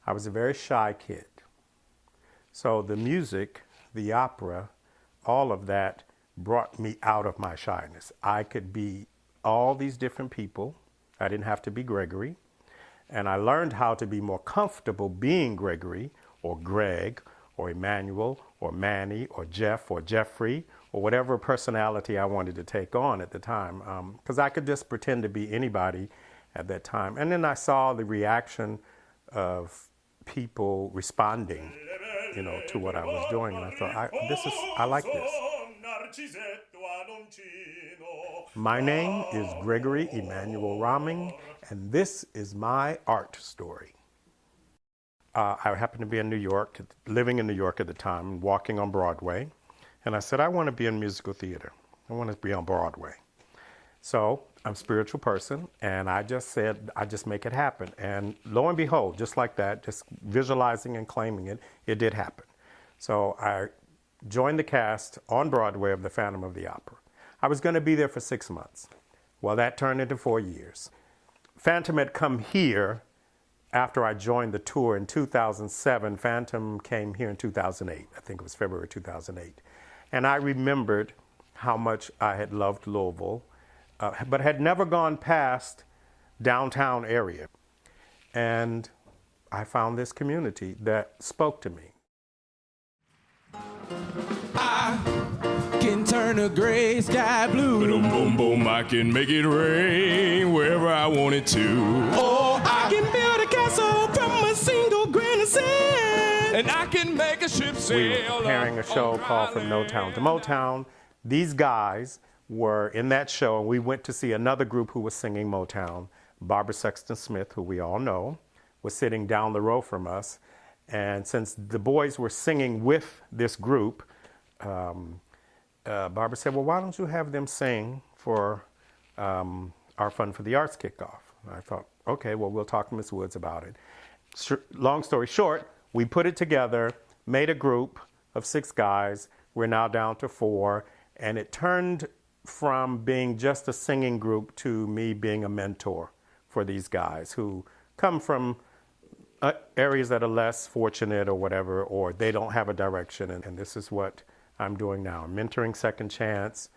I was a very shy kid. So the music, the opera, all of that brought me out of my shyness. I could be all these different people. I didn't have to be Gregory. And I learned how to be more comfortable being Gregory or Greg or Emmanuel or Manny or Jeff or Jeffrey or whatever personality I wanted to take on at the time. Because I could just pretend to be anybody at that time. And then I saw the reaction of people responding, to what I was doing. And I thought, I like this. My name is Gregory Emmanuel Rahming, and this is my art story. I happened to be in New York, living in New York at the time, walking on Broadway. And I said, I want to be in musical theater. I want to be on Broadway. So I'm a spiritual person, and I just said, I just make it happen. And lo and behold, just like that, just visualizing and claiming it, it did happen. So I joined the cast on Broadway of The Phantom of the Opera. I was going to be there for 6 months. Well, that turned into 4 years. Phantom had come here after I joined the tour in 2007. Phantom came here in 2008. I think it was February 2008. And I remembered how much I had loved Louisville, but had never gone past downtown area. And I found this community that spoke to me. I can turn a gray sky blue. Boom, boom, boom, I can make it rain wherever I want it to. Oh, I can build a castle from a single grain of sand. And I can make a ship sail. We were preparing a show called From No Town to Motown. These guys were in that show, and we went to see another group who was singing Motown. Barbara Sexton Smith, who we all know, was sitting down the row from us. And since the boys were singing with this group, Barbara said, well, why don't you have them sing for our Fun for the Arts kickoff? And I thought, okay, well, we'll talk to Ms. Woods about it. Long story short, we put it together, made a group of 6 guys. We're now down to 4. And it turned from being just a singing group to me being a mentor for these guys who come from areas that are less fortunate or whatever, or they don't have a direction. And this is what I'm doing now. I'm mentoring Second Chance,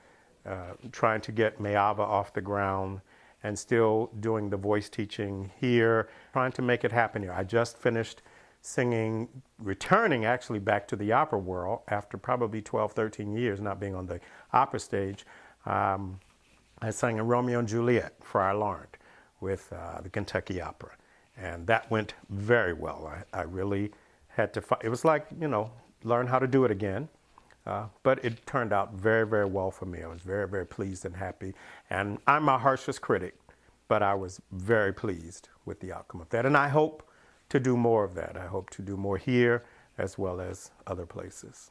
trying to get Mayava off the ground, and still doing the voice teaching here, trying to make it happen here. I just finished singing, returning actually back to the opera world after probably 12, 13 years not being on the opera stage. I sang in Romeo and Juliet, Friar Laurent, with the Kentucky Opera. And that went very well. I really had to, it was like, learn how to do it again. But it turned out very, very well for me. I was very, very pleased and happy. And I'm my harshest critic, but I was very pleased with the outcome of that. And I hope to do more of that. I hope to do more here as well as other places.